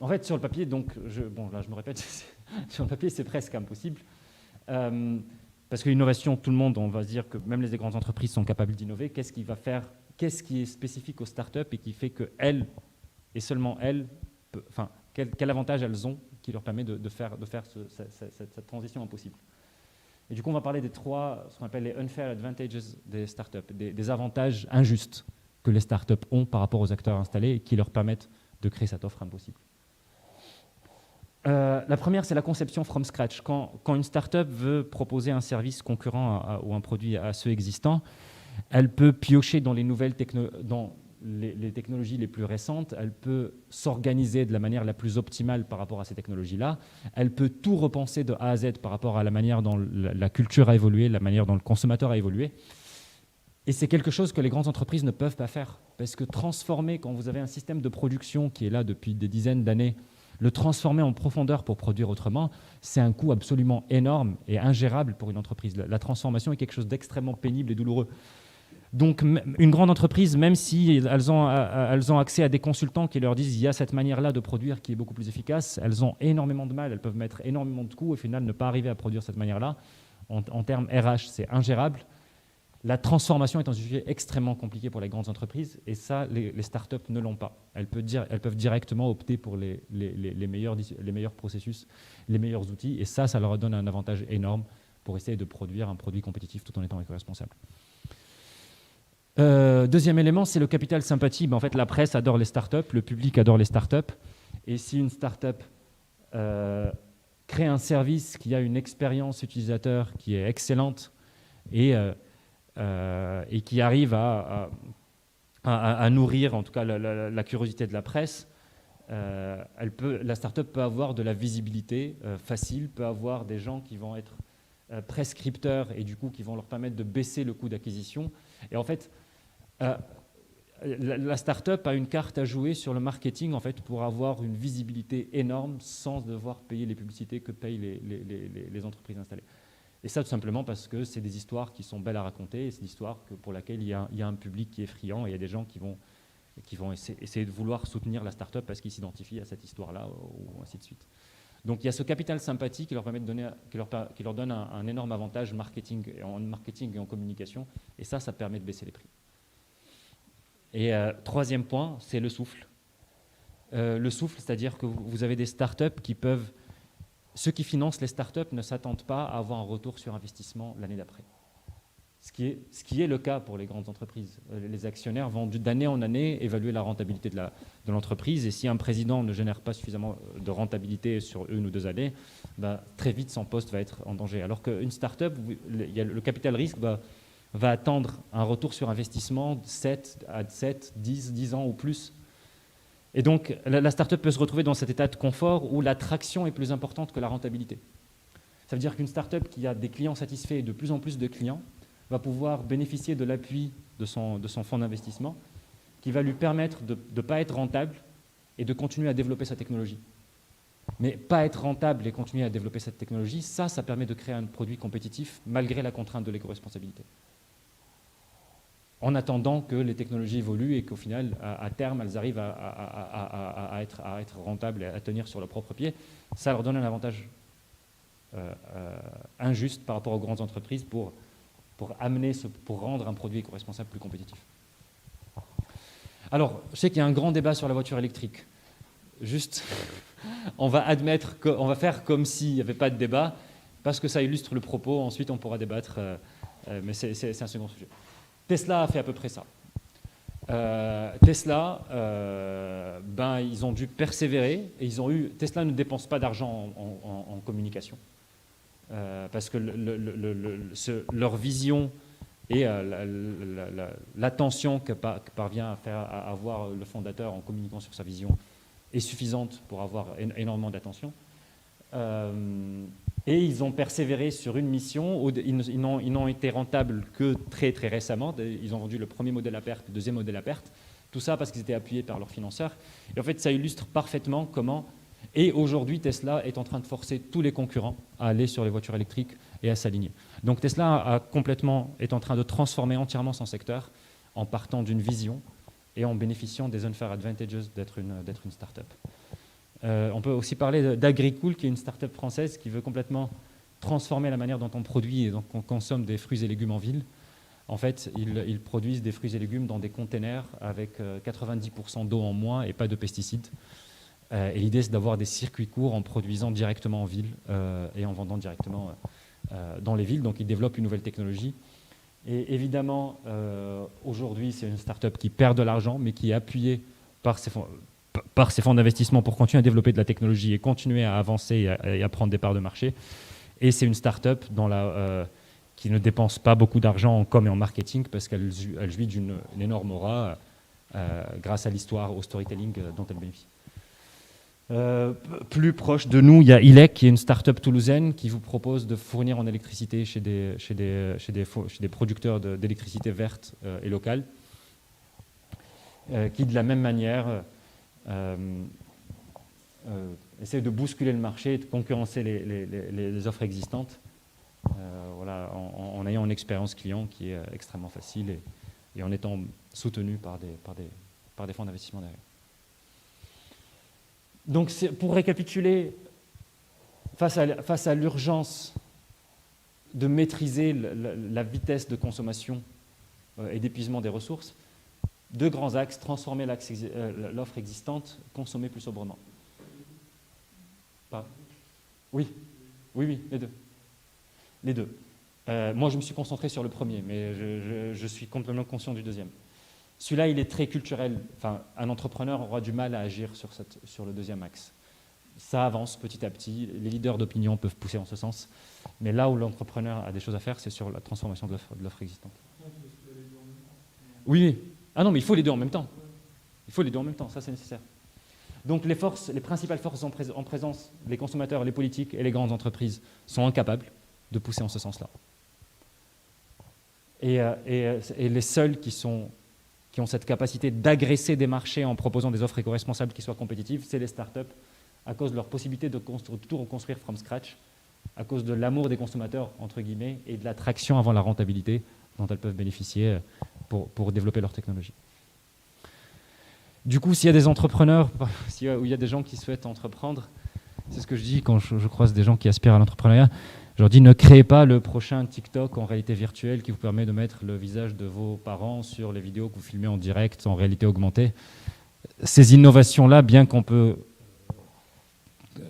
S1: En fait, sur le papier, donc, bon, là, je me répète, sur le papier, c'est presque impossible, parce que l'innovation, tout le monde, on va se dire que même les grandes entreprises sont capables d'innover. Qu'est-ce qui va faire, qu'est-ce qui est spécifique aux startups et qui fait qu'elles, et seulement elles, enfin, quel avantage elles ont qui leur permet de faire cette transition impossible. Et du coup, on va parler des trois, ce qu'on appelle les unfair advantages des startups, des avantages injustes que les startups ont par rapport aux acteurs installés et qui leur permettent de créer cette offre impossible. La première, c'est la conception from scratch. Quand une startup veut proposer un service concurrent ou un produit à ceux existants, elle peut piocher dans les nouvelles dans les technologies les plus récentes, elle peut s'organiser de la manière la plus optimale par rapport à ces technologies-là, elle peut tout repenser de A à Z par rapport à la manière dont la culture a évolué, la manière dont le consommateur a évolué. Et c'est quelque chose que les grandes entreprises ne peuvent pas faire, parce que transformer, quand vous avez un système de production qui est là depuis des dizaines d'années, le transformer en profondeur pour produire autrement, c'est un coût absolument énorme et ingérable pour une entreprise. La transformation est quelque chose d'extrêmement pénible et douloureux. Donc une grande entreprise, même si elles ont accès à des consultants qui leur disent il y a cette manière-là de produire qui est beaucoup plus efficace, elles ont énormément de mal, elles peuvent mettre énormément de coûts et au final ne pas arriver à produire cette manière-là. En termes RH, c'est ingérable. La transformation est un sujet extrêmement compliqué pour les grandes entreprises et ça, les startups ne l'ont pas. Elles peuvent directement opter pour les meilleurs processus, les meilleurs outils et ça leur donne un avantage énorme pour essayer de produire un produit compétitif tout en étant éco-responsable. Deuxième élément, c'est le capital sympathie. En fait, la presse adore les startups, le public adore les startups et si une startup crée un service qui a une expérience utilisateur qui est excellente et qui arrive à nourrir en tout cas la curiosité de la presse, la startup peut avoir de la visibilité facile, peut avoir des gens qui vont être prescripteurs et du coup qui vont leur permettre de baisser le coût d'acquisition. Et en fait, la startup a une carte à jouer sur le marketing en fait, pour avoir une visibilité énorme sans devoir payer les publicités que payent les entreprises installées. Et ça, tout simplement parce que c'est des histoires qui sont belles à raconter et c'est des histoires pour lesquelles il y a un public qui est friand et il y a des gens qui vont essayer de vouloir soutenir la start-up parce qu'ils s'identifient à cette histoire-là ou ainsi de suite. Donc, il y a ce capital sympathie qui leur permet de donner, qui leur donne un énorme avantage marketing et en communication et ça permet de baisser les prix. Et troisième point, c'est le souffle. Le souffle, c'est-à-dire que vous avez des start-up qui peuvent... Ceux qui financent les startups ne s'attendent pas à avoir un retour sur investissement l'année d'après. Ce qui est le cas pour les grandes entreprises. Les actionnaires vont d'année en année évaluer la rentabilité de l'entreprise et si un président ne génère pas suffisamment de rentabilité sur une ou deux années, très vite son poste va être en danger. Alors qu'une startup, le capital risque va attendre un retour sur investissement de 7, 10 ans ou plus. Et donc, la startup peut se retrouver dans cet état de confort où l'attraction est plus importante que la rentabilité. Ça veut dire qu'une startup qui a des clients satisfaits et de plus en plus de clients va pouvoir bénéficier de l'appui de son fonds d'investissement qui va lui permettre de ne pas être rentable et de continuer à développer sa technologie. Mais pas être rentable et continuer à développer cette technologie, ça permet de créer un produit compétitif malgré la contrainte de l'éco-responsabilité. En attendant que les technologies évoluent et qu'au final, à terme, elles arrivent à être rentables et à tenir sur leurs propres pieds, ça leur donne un avantage injuste par rapport aux grandes entreprises pour rendre un produit éco-responsable plus compétitif. Alors, je sais qu'il y a un grand débat sur la voiture électrique. Juste, on va faire comme s'il n'y avait pas de débat, parce que ça illustre le propos, ensuite on pourra débattre, mais c'est un second sujet. Tesla a fait à peu près ça. Tesla, ils ont dû persévérer et Tesla ne dépense pas d'argent en communication parce que leur vision et l'attention que parvient à avoir le fondateur en communiquant sur sa vision est suffisante pour avoir énormément d'attention. Et ils ont persévéré sur une mission. Ils n'ont été rentables que très, très récemment. Ils ont vendu le premier modèle à perte, le deuxième modèle à perte. Tout ça parce qu'ils étaient appuyés par leurs financeurs. Et en fait, ça illustre parfaitement comment... Et aujourd'hui, Tesla est en train de forcer tous les concurrents à aller sur les voitures électriques et à s'aligner. Donc Tesla est en train de transformer entièrement son secteur en partant d'une vision et en bénéficiant des unfair advantages d'être une start-up. On peut aussi parler d'Agricool, qui est une start-up française qui veut complètement transformer la manière dont on produit et dont on consomme des fruits et légumes en ville. En fait, ils produisent des fruits et légumes dans des containers avec 90% d'eau en moins et pas de pesticides. Et l'idée, c'est d'avoir des circuits courts en produisant directement en ville et en vendant directement dans les villes. Donc, ils développent une nouvelle technologie. Et évidemment, aujourd'hui, c'est une start-up qui perd de l'argent, mais qui est appuyée par ses fonds d'investissement pour continuer à développer de la technologie et continuer à avancer et à prendre des parts de marché. Et c'est une start-up qui ne dépense pas beaucoup d'argent en com et en marketing parce qu'elle jouit d'une énorme aura grâce à l'histoire, au storytelling dont elle bénéficie. Plus proche de nous, il y a ILEC, qui est une start-up toulousaine qui vous propose de fournir en électricité chez des producteurs d'électricité verte et locale, qui de la même manière essaie de bousculer le marché et de concurrencer les offres existantes voilà, en ayant une expérience client qui est extrêmement facile et en étant soutenu par des fonds d'investissement derrière. Donc, pour récapituler, face à l'urgence de maîtriser la vitesse de consommation et d'épuisement des ressources, deux grands axes: transformer l'offre existante, consommer plus sobrement. Oui, les deux. Les deux. Moi, je me suis concentré sur le premier, mais je suis complètement conscient du deuxième. Celui-là, il est très culturel. Enfin, un entrepreneur aura du mal à agir sur le deuxième axe. Ça avance petit à petit. Les leaders d'opinion peuvent pousser en ce sens. Mais là où l'entrepreneur a des choses à faire, c'est sur la transformation de l'offre existante. Oui. Ah non, mais il faut les deux en même temps. Il faut les deux en même temps, ça c'est nécessaire. Donc les principales forces en présence, les consommateurs, les politiques et les grandes entreprises sont incapables de pousser en ce sens-là. Et les seuls qui ont cette capacité d'agresser des marchés en proposant des offres éco-responsables qui soient compétitives, c'est les startups, à cause de leur possibilité de tout reconstruire from scratch, à cause de l'amour des consommateurs, entre guillemets, et de l'attraction avant la rentabilité dont elles peuvent bénéficier pour développer leur technologie. Du coup, s'il y a des entrepreneurs, ou il y a des gens qui souhaitent entreprendre, c'est ce que je dis quand je croise des gens qui aspirent à l'entrepreneuriat. Je leur dis, ne créez pas le prochain TikTok en réalité virtuelle qui vous permet de mettre le visage de vos parents sur les vidéos que vous filmez en direct en réalité augmentée. Ces innovations-là, bien qu'on peut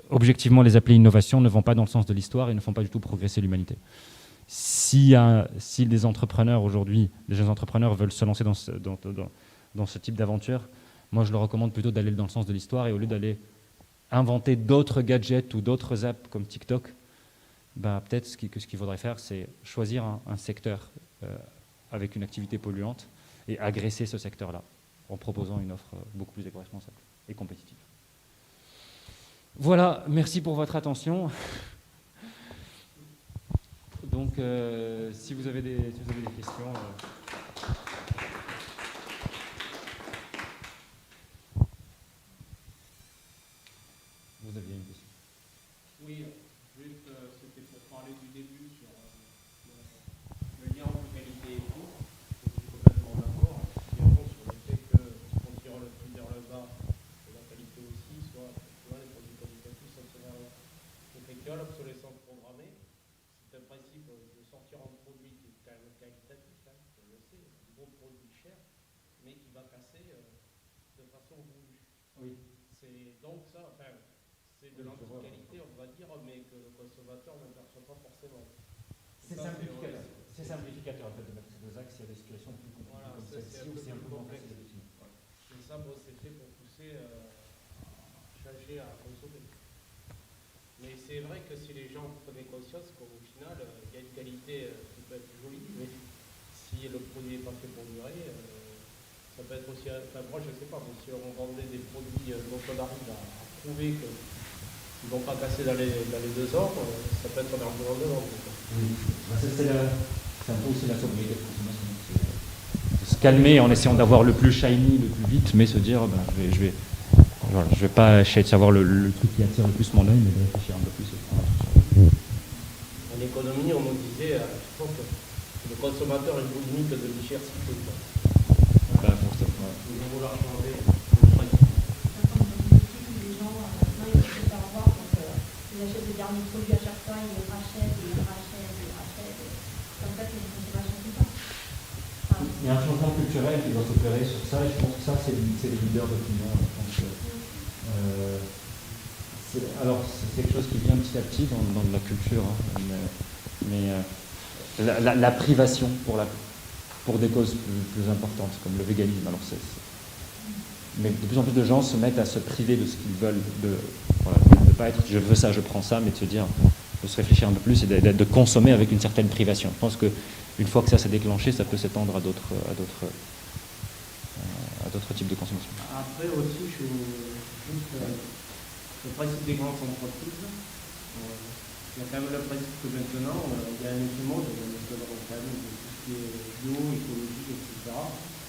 S1: objectivement les appeler innovations, ne vont pas dans le sens de l'histoire et ne font pas du tout progresser l'humanité. Si des entrepreneurs aujourd'hui, les jeunes entrepreneurs veulent se lancer dans ce type d'aventure, moi je leur recommande plutôt d'aller dans le sens de l'histoire et au lieu d'aller inventer d'autres gadgets ou d'autres apps comme TikTok, peut-être ce qu'il faudrait faire, c'est choisir un secteur avec une activité polluante et agresser ce secteur-là en proposant une offre beaucoup plus éco-responsable et compétitive. Voilà, merci pour votre attention. Donc, si vous avez des questions... Vous aviez une question?
S2: Oui, juste, c'était pour parler du début sur le lien entre qualité et coût. Je suis complètement d'accord. Également sur le fait que quand on tire le prix vers le bas, et la qualité aussi, soit les produits qualitatifs sont souvent effectués, l'obsolescence programmée. C'est un principe de sortir un produit qui est quand même qualitatif, on le sait, un bon produit cher, mais qui va casser de façon voulue.
S1: Oui.
S2: Donc ça, enfin, c'est de l'anti-qualité, on va dire, mais que le consommateur ne perçoit pas forcément.
S1: C'est simplificateur. C'est simplificateur en fait de mettre ces deux axes. Il y a des situations plus compliquées comme celle-ci où c'est un peu complexe.
S2: Et ça, c'est fait pour pousser à changer à consommer. Mais c'est vrai que si les gens prenaient conscience qu'au final, il y a une qualité qui peut être jolie, mais si le produit n'est pas fait pour durer, ça peut être aussi... Enfin, moi, je ne sais pas, mais si on vendait des produits dont on arrive à prouver qu'ils ne vont pas casser dans les 2 ans, ça peut être un argument de vente.
S1: Oui, c'est un peu aussi la sobriété de consommation. calmer en essayant d'avoir le plus shiny, le plus vite, mais se dire, ben, voilà, je vais pas essayer de savoir le truc qui attire le plus mon œil, mais de réfléchir un peu plus.
S2: En économie, on nous disait à l'époque que le consommateur est boulimique de l'IGRCP.
S1: Ben, pour ça, ouais.
S2: Ils vont vouloir changer.
S3: Les gens, maintenant, ils veulent se faire voir, donc ils achètent des derniers produits à chaque fois, ils les rachètent, et ils rachètent, et ils rachètent. Comme ça, c'est une consommation tout le temps. Enfin,
S1: Il y a un changement culturel qui doit s'opérer sur ça, et je pense que ça, c'est les leaders d'opinion. Alors, c'est quelque chose qui vient petit à petit dans la culture, hein, mais la privation pour des causes plus importantes, comme le véganisme. Alors mais de plus en plus de gens se mettent à se priver de ce qu'ils veulent, de ne pas être je veux ça, je prends ça, mais de se dire, de se réfléchir un peu plus et de consommer avec une certaine privation. Je pense qu'une fois que ça s'est déclenché, ça peut s'étendre à d'autres types de consommation.
S2: Après aussi, je suis juste le principe des grandes entreprises. Il y a quand même le principe que maintenant, il y a un effet mode, quand même, de tout ce qui est bio, écologique, etc.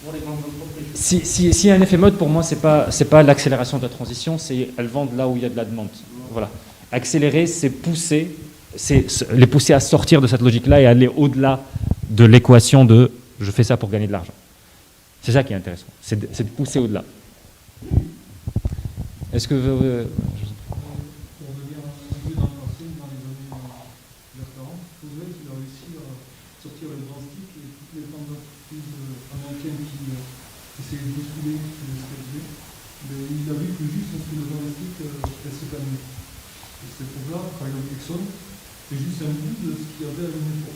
S2: Pour les grandes entreprises.
S1: S'il y a un effet mode, pour moi, c'est pas l'accélération de la transition, c'est elles vendent là où il y a de la demande. Voilà. Accélérer, c'est pousser, les pousser à sortir de cette logique-là et aller au-delà de l'équation de je fais ça pour gagner de l'argent. C'est ça qui est intéressant, c'est de pousser au-delà. Est-ce que
S4: pour revenir un peu dans le passé, dans les années 40, Roosevelt il a réussi à sortir le grand stick et toutes les grandes entreprises américaines qui essayaient de bousculer ce qu'elles faisaient, mais il a vu que juste en dessous de grand stick, elles se calmaient. Et cette époque-là, par exemple Exxon, c'est juste un bout de ce qu'il y avait à le métro.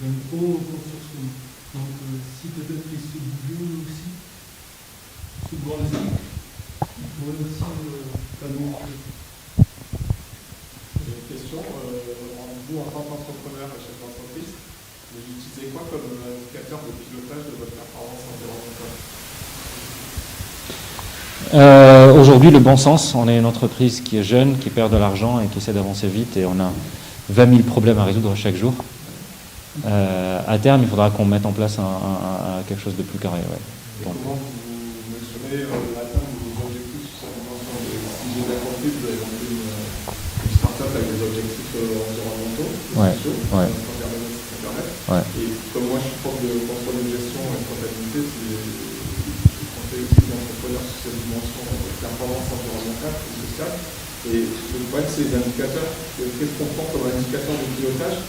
S4: D'un métro construction. Donc si peut-être qu'il se bougeait aussi, ce grand stick, il pourrait aussi calmer.
S5: J'ai une question. Vous, en tant qu'entrepreneur et chef d'entreprise, vous utilisez quoi comme indicateur de pilotage de votre performance environnementale?
S1: Aujourd'hui, le bon sens, on est une entreprise qui est jeune, qui perd de l'argent et qui essaie d'avancer vite et on a 20 000 problèmes à résoudre chaque jour. À terme, il faudra qu'on mette en place quelque chose de plus carré. Ouais.
S5: Donc, comment vous mesurez l'atteinte de vos objectifs sur cette dimension de, si j'ai bien compris, vous avez monté une start-up avec des objectifs environnementaux, sociaux, Internet.
S1: Ouais.
S5: Et comme moi je suis prof de contrôle de gestion et de comptabilité, je conseille aussi les entrepreneurs sur cette dimension de performance environnementale et sociale. Et le problème, c'est les indicateurs. Qu'est-ce qu'on prend comme indicateur de pilotage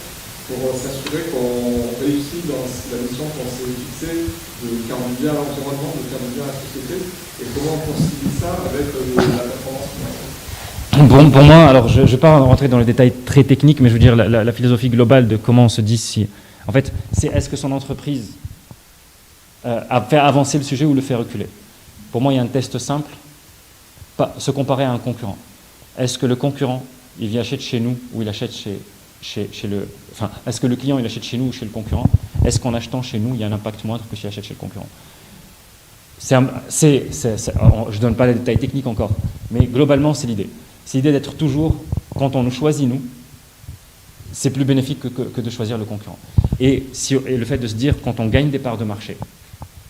S5: pour s'assurer qu'on réussit dans la mission qu'on s'est fixée de faire du bien à l'environnement, de faire du bien à la société, et comment on concilie ça avec la performance financière?
S1: Bon, pour moi, alors je ne vais pas rentrer dans les détails très techniques, mais je veux dire la philosophie globale de comment on se dit si... En fait, c'est est-ce que son entreprise a fait avancer le sujet ou le fait reculer? Pour moi, il y a un test simple, se comparer à un concurrent. Est-ce que le concurrent, il achète chez nous ou il achète chez le... Enfin, est-ce que le client, il achète chez nous ou chez le concurrent? Est-ce qu'en achetant chez nous, il y a un impact moindre que s'il achète chez le concurrent? Je ne donne pas les détails techniques encore, mais globalement, c'est l'idée. C'est l'idée d'être toujours, quand on nous choisit, nous, c'est plus bénéfique que de choisir le concurrent. Et le fait de se dire, quand on gagne des parts de marché,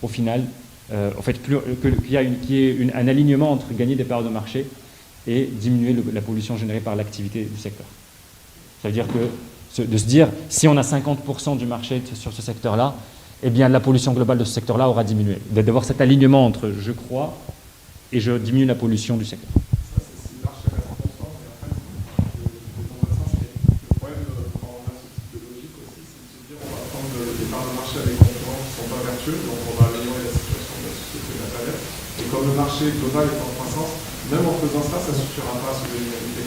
S1: au final, qu'il y ait un alignement entre gagner des parts de marché et diminuer la pollution générée par l'activité du secteur. Ça veut dire de se dire, si on a 50% du marché sur ce secteur-là, eh bien la pollution globale de ce secteur-là aura diminué. D'avoir cet alignement entre je crois et je diminue la pollution du secteur.
S5: Ça, c'est si le marché reste constant, mais en fait, dans votre sens, le problème quand on a ce type de logique aussi, c'est de se dire on va prendre des parts de marché avec des concurrents qui ne sont pas vertueux, donc on va améliorer la situation de la société et de la planète. Et comme le marché global est en croissance, même en faisant ça, ça ne suffira pas à sauver l'humanité.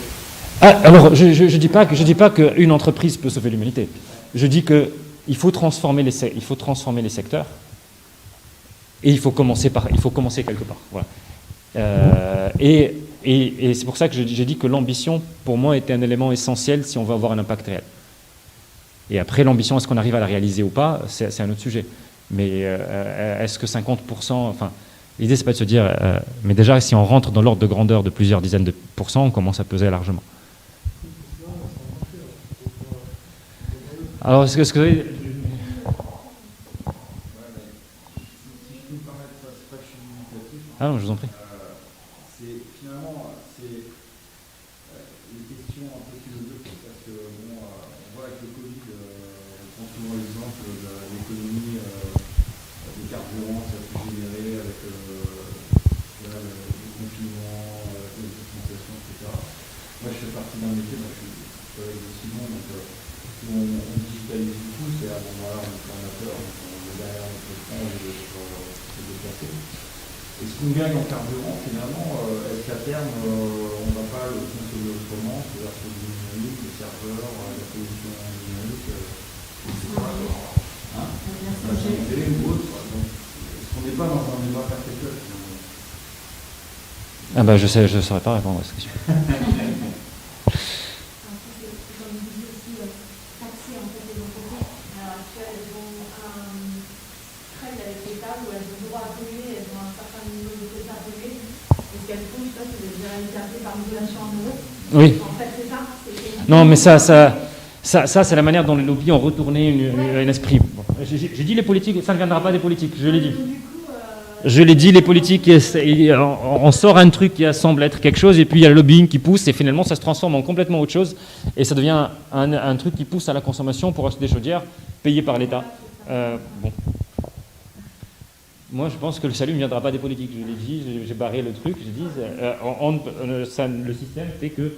S1: Alors, je ne dis pas qu'une entreprise peut sauver l'humanité. Je dis qu'il faut transformer les secteurs et il faut commencer quelque part. Voilà. Et c'est pour ça que j'ai dit que l'ambition, pour moi, était un élément essentiel si on veut avoir un impact réel. Et après, l'ambition, est-ce qu'on arrive à la réaliser ou pas, c'est un autre sujet. Mais est-ce que 50%... Enfin, l'idée, c'est pas de se dire... mais déjà, si on rentre dans l'ordre de grandeur de plusieurs dizaines de pourcents, on commence à peser largement. Alors, est-ce que vous avez...
S6: peux me permettre, c'est pas que je suis dubitatif.
S1: Ah non, je vous en prie.
S6: Finalement, c'est une question un peu philosophique parce que bon, on voit avec le Covid, on prend souvent l'exemple de l'économie des carburants, ça a pu générer avec le confinement, les dispensations, etc. Moi, je fais partie d'un métier, moi, je suis collègue de Simon, donc on digitalise tout, c'est à bon, voilà, on est formateur, on est derrière notre écran, on est se déplacer. Et ce qu'on gagne en carburant, finalement, est-ce qu'à terme, on ne va pas le consommer autrement, c'est-à-dire que le numérique, les serveurs, la pollution numérique, etc. Hein, la santé ou autre. Donc, est-ce qu'on n'est pas dans un débat perpétuel finalement?
S1: Ah bah je saurais pas répondre à cette question.
S3: Comme vous disiez aussi, taxer en fait les entreprises. À l'heure actuelle, elles ont un trade avec l'État où elles ont le droit à polluer, elles ont un certain niveau de quota à polluer. Et ce qu'elles font, je sais pas si vous avez déjà réalisé par modulation en euros.
S1: Oui.
S3: En fait, c'est ça.
S1: Non, mais ça c'est la manière dont les lobbies ont retourné un esprit. Bon, j'ai dit les politiques, ça ne viendra pas des politiques, je l'ai dit. Je l'ai dit, les politiques, on sort un truc qui semble être quelque chose, et puis il y a le lobbying qui pousse, et finalement ça se transforme en complètement autre chose, et ça devient un truc qui pousse à la consommation pour acheter des chaudières payées par l'État. Bon. Moi, je pense que le salut ne viendra pas des politiques. Je l'ai dit, j'ai barré le truc. J'ai dit, le système fait qu'ils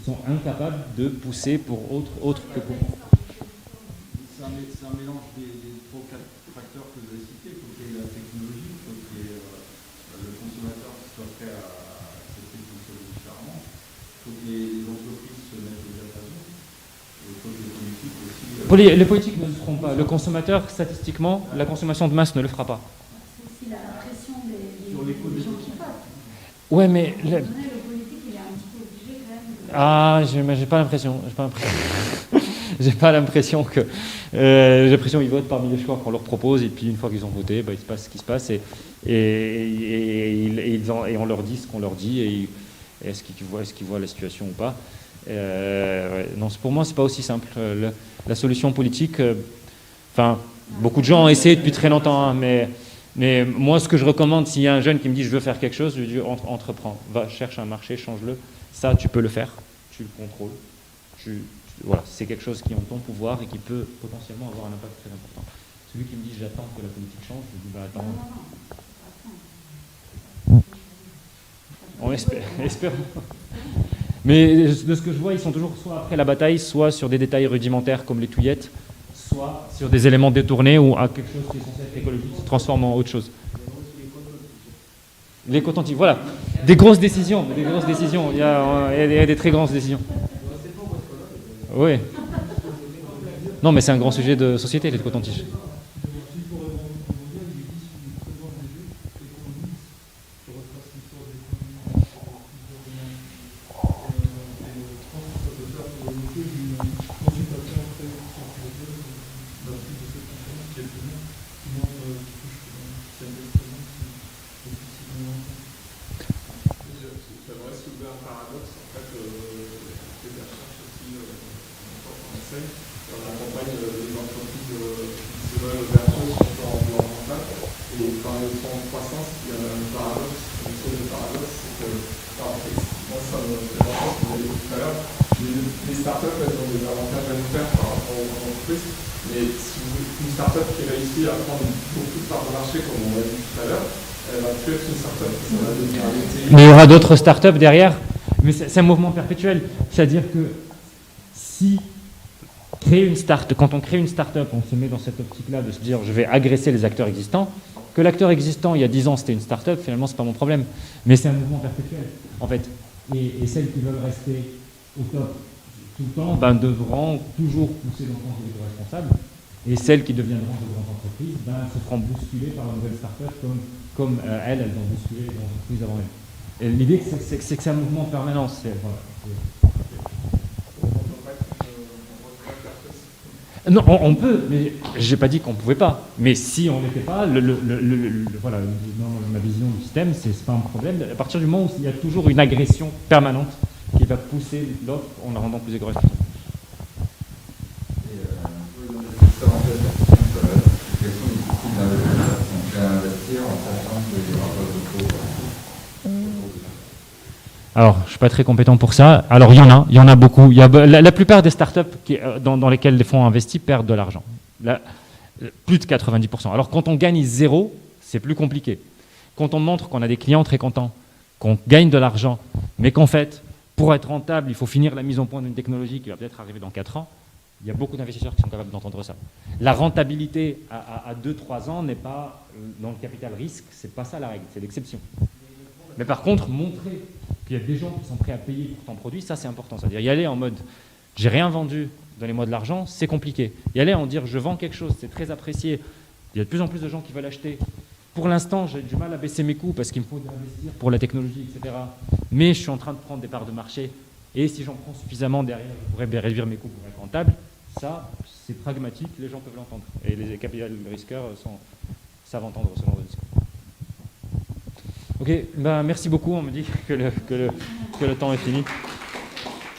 S1: sont incapables de pousser pour autre que pour.
S6: C'est un mélange des 3 ou 4 facteurs que vous avez cités. Il faut qu'il y ait la technologie, il faut qu'il y ait le consommateur qui soit prêt à accepter de consommer différemment. Il faut que les entreprises se mettent déjà à jour. Il faut que les politiques aussi.
S1: Les politiques ne le feront pas. Le consommateur, statistiquement, la consommation de masse ne le fera pas.
S3: C'est aussi la pression des gens qui votent.
S1: Ouais, mais
S3: Le politique, il est un petit peu obligé quand même.
S1: Ah, j'ai pas l'impression. J'ai pas l'impression que. J'ai l'impression qu'ils votent parmi les choix qu'on leur propose, et puis une fois qu'ils ont voté, bah, il se passe ce qui se passe, et on leur dit ce qu'on leur dit, et est-ce qu'ils voient la situation ou pas. Ouais, non, pour moi, c'est pas aussi simple. La solution politique, beaucoup de gens ont essayé depuis très longtemps, hein, mais moi, ce que je recommande, s'il y a un jeune qui me dit je veux faire quelque chose, je lui dis entreprends, va, cherche un marché, change-le. Ça, tu peux le faire, tu le contrôles. Voilà, c'est quelque chose qui est en ton pouvoir et qui peut potentiellement avoir un impact très important. Celui qui me dit j'attends que la politique change, je lui dis attends. On espère. Mais de ce que je vois, ils sont toujours soit après la bataille, soit sur des détails rudimentaires comme les touillettes, soit sur des éléments détournés ou à quelque chose qui est censé être écologique se transforme en autre chose. Les cotons-tiges, voilà. Des grosses décisions. Il y a des très grosses décisions. Oui. Non, mais c'est un grand sujet de société, les cotons-tiges.
S5: Les startups, elles ont des avantages à nous faire par rapport aux entreprises, mais si une startup qui réussit à prendre beaucoup de parts de marché, comme on l'a dit tout à l'heure, elle va plus être une startup, ça va devenir un métier.
S1: Mais il y aura d'autres startups derrière, mais c'est un mouvement perpétuel. C'est-à-dire que si quand on crée une startup, on se met dans cette optique-là de se dire je vais agresser les acteurs existants. Que l'acteur existant, il y a 10 ans, c'était une startup, finalement, c'est pas mon problème. Mais c'est un mouvement perpétuel, en fait. Et celles qui veulent rester au top tout le temps devront toujours pousser dans le sens des responsables. Et celles qui deviendront de grandes entreprises se feront bousculer par la nouvelle startup comme elles ont bousculé les entreprises avant elles. Et l'idée, c'est que c'est un mouvement permanent. Non, on peut, mais j'ai pas dit qu'on pouvait pas. Mais si on n'était pas, voilà, dans ma vision du système, c'est pas un problème. À partir du moment où il y a toujours une agression permanente qui va pousser l'offre en la rendant plus égoïste.
S7: Quels sont les coûts d'investir
S1: Alors, je ne suis pas très compétent pour ça. Alors, il y en a beaucoup. La plupart des startups dans lesquelles les fonds investis perdent de l'argent. Plus de 90%. Alors, quand on gagne zéro, c'est plus compliqué. Quand on montre qu'on a des clients très contents, qu'on gagne de l'argent, mais qu'en fait, pour être rentable, il faut finir la mise au point d'une technologie qui va peut-être arriver dans 4 ans, il y a beaucoup d'investisseurs qui sont capables d'entendre ça. La rentabilité à 2-3 ans n'est pas dans le capital risque, c'est pas ça la règle, c'est l'exception. Mais par contre, montrer qu'il y a des gens qui sont prêts à payer pour ton produit, ça c'est important. C'est-à-dire y aller en mode, j'ai rien vendu, donnez-moi de l'argent, c'est compliqué. Y aller en dire, je vends quelque chose, c'est très apprécié, il y a de plus en plus de gens qui veulent acheter. Pour l'instant, j'ai du mal à baisser mes coûts parce qu'il me faut investir pour la technologie, etc. Mais je suis en train de prendre des parts de marché. Et si j'en prends suffisamment derrière, je pourrais réduire mes coûts pour être rentable. Ça, c'est pragmatique, les gens peuvent l'entendre. Et les capital risqueurs savent entendre ce genre de discours. Ok, merci beaucoup. On me dit que le temps est fini.